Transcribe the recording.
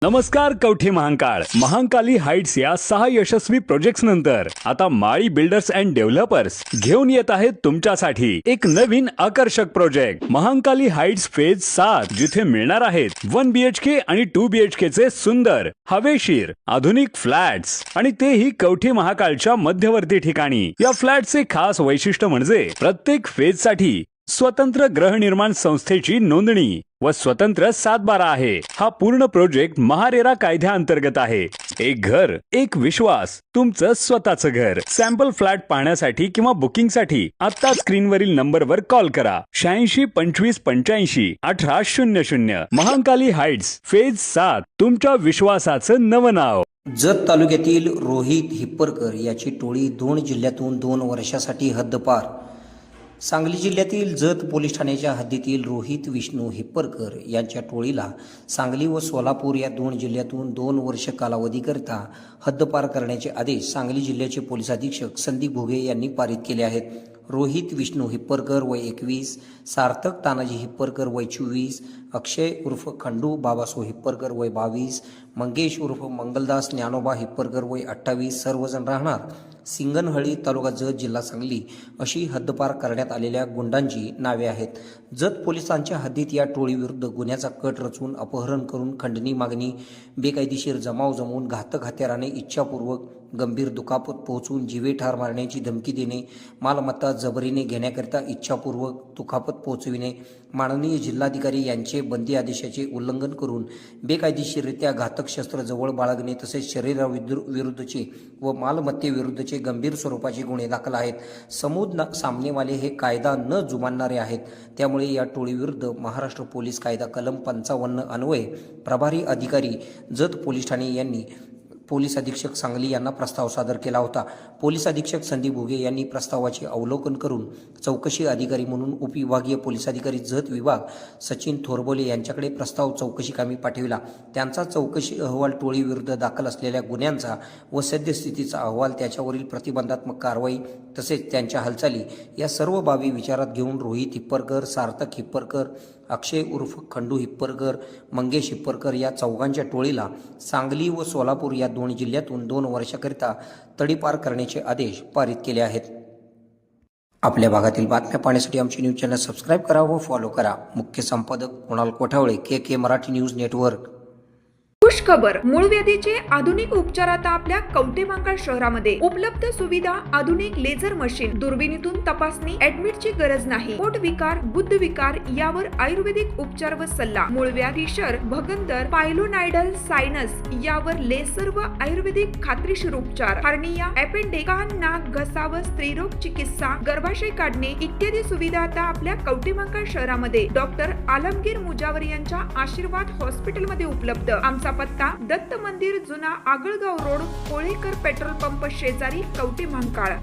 नमस्कार कवठे महांकाली हाइट्स या 6 यशस्वी प्रोजेक्ट्स नंतर आता माळी बिल्डर्स अँड डेव्हलपर्स घेऊन येत आहेत तुमच्यासाठी एक नवीन आकर्षक प्रोजेक्ट महांकाली हाइट्स फेज 7, जिथे मिळणार आहेत 1 BHK आणि 2 BHK चे सुंदर हवेशीर आधुनिक फ्लॅट्स आणि तेही कवठे महाकाळच्या मध्यवर्ती ठिकाणी। या फ्लॅटचे खास वैशिष्ट्य म्हणजे प्रत्येक फेज साठी स्वतंत्र गृहनिर्माण संस्थेची नोंदणी व स्वतंत्र 7/12 आहे। हा पूर्ण प्रोजेक्ट महारेरा कायद्याअंतर्गत आहे। एक घर एक विश्वास, तुमचं स्वतःचं घर। सॅम्पल फ्लॅट पाहण्यासाठी किंवा बुकिंगसाठी आता स्क्रीनवरील नंबरवर कॉल करा 86 25 85 18 00। महांकाली हाइट्स फेज 7, तुमच्या विश्वासाचं नवं नाव। जत तालुक्यातील रोहित हिप्परकर याची टोळी 2 जिल्ह्यातून 2 वर्षासाठी हद्दपार। सांगली जिल्ह्यातील जत पोलीस ठाण्याच्या हद्दीतील रोहित विष्णू हिप्परकर यांच्या टोळीला सांगली व सोलापूर या 2 जिल्ह्यातून 2 वर्ष कालावधीकरिता हद्दपार करण्याचे आदेश सांगली जिल्ह्याचे पोलीस अधीक्षक संदीप भुगे यांनी पारित केले आहेत। रोहित विष्णू हिप्परकर वय 21, सार्थक तानाजी हिप्परकर वय 24, अक्षय उर्फ खंडू बाबासो हिप्परकर वय 22, मंगेश उर्फ मंगलदास ज्ञानोबा हिप्परकर वय 28, सर्वजण राहणार सिंगनहळ्ळी तालुका जत जिल्हा सांगली अशी हद्दपार करण्यात आलेल्या गुंडांची नावे आहेत। जत पोलिसांच्या हद्दीत या टोळीविरुद्ध गुन्ह्याचा कट रचून अपहरण करून खंडणी मागणी, बेकायदेशीर जमाव जमवून घातक हत्याराने इच्छापूर्वक गंभीर दुखापत पोहोचून जीवे ठार मारण्याची धमकी देणे, मालमत्ता जबरीने घेण्याकरिता इच्छापूर्वक दुखापत पोहोचविणे, माननीय जिल्हाधिकारी यांचे बंदी आदेशाचे उल्लंघन करून बेकायदेशीररित्या घातक शस्त्र जवळ बाळगणे तसेच शरीराविरुद्धचे व मालमत्तेविरुद्धचे गंभीर स्वरूपाचे गुन्हे दाखल आहेत। समोर सामनेवाले हे कायदा न जुमानणारे आहेत, त्यामुळे या टोळीविरुद्ध महाराष्ट्र पोलीस कायदा कलम 55 अन्वये प्रभारी अधिकारी जत पोलीस ठाणे यांनी पोलीस अधीक्षक सांगली यांना प्रस्ताव सादर केला होता। पोलीस अधीक्षक संदीप भुगे यांनी प्रस्तावाचे अवलोकन करून चौकशी अधिकारी म्हणून उपविभागीय पोलीस अधिकारी जत विभाग सचिन थोरबोले यांच्याकडे प्रस्ताव चौकशी कामी पाठविला। त्यांचा चौकशी अहवाल टोळीविरुद्ध दाखल असलेल्या गुन्ह्यांचा व सद्यस्थितीचा अहवाल, त्याच्यावरील प्रतिबंधात्मक कारवाई तसेच त्यांच्या हालचाली या सर्व बाबी विचारात घेऊन रोहित हिप्परकर, सार्थक हिप्परकर, अक्षय उर्फ खंडू हिप्परकर, मंगेश हिप्परकर या चौघांच्या टोळीला सांगली व सोलापूर या 2 जिल्ह्यातून 2 वर्षाकरिता तडीपार करण्याचे आदेश पारित केले आहेत। आपल्या भागातील बातम्या पाहण्यासाठी आमचे न्यूज चॅनल सबस्क्राईब करा व फॉलो करा। मुख्य संपादक Kunal Kothawale, KK Marathi news network. खुश खबर, मूळव्याधीचे आधुनिक उपचार आता आपल्या कवठे महांकाळ शहरामध्ये उपलब्ध। सुविधा आधुनिक लेझर मशीन, दुर्बिणीतून तपासणी, ऍडमिटची गरज नाही। पोट विकार, बुद्ध विकार यावर आयुर्वेदिक उपचार व सल्ला। मूळव्याधी, शर, भगंदर, पायलोनायडल, सायनस यावर लेसर व आयुर्वेदिक खात्रीशीर उपचार। हार्निया, अपेंडिक्स, कान, नाक, घसा व स्त्रीरोग चिकित्सा, गर्भाशय काढणे इत्यादी सुविधा आता आपल्या कवठे महांकाळ शहरामध्ये डॉक्टर आलमगीर मुजावर यांच्या आशीर्वाद हॉस्पिटलमध्ये उपलब्ध। आमचा पत्ता दत्त मंदिर, जुना Agalgaon road, Kolekar petrol pump शेजारी, कवठे महांकाळ।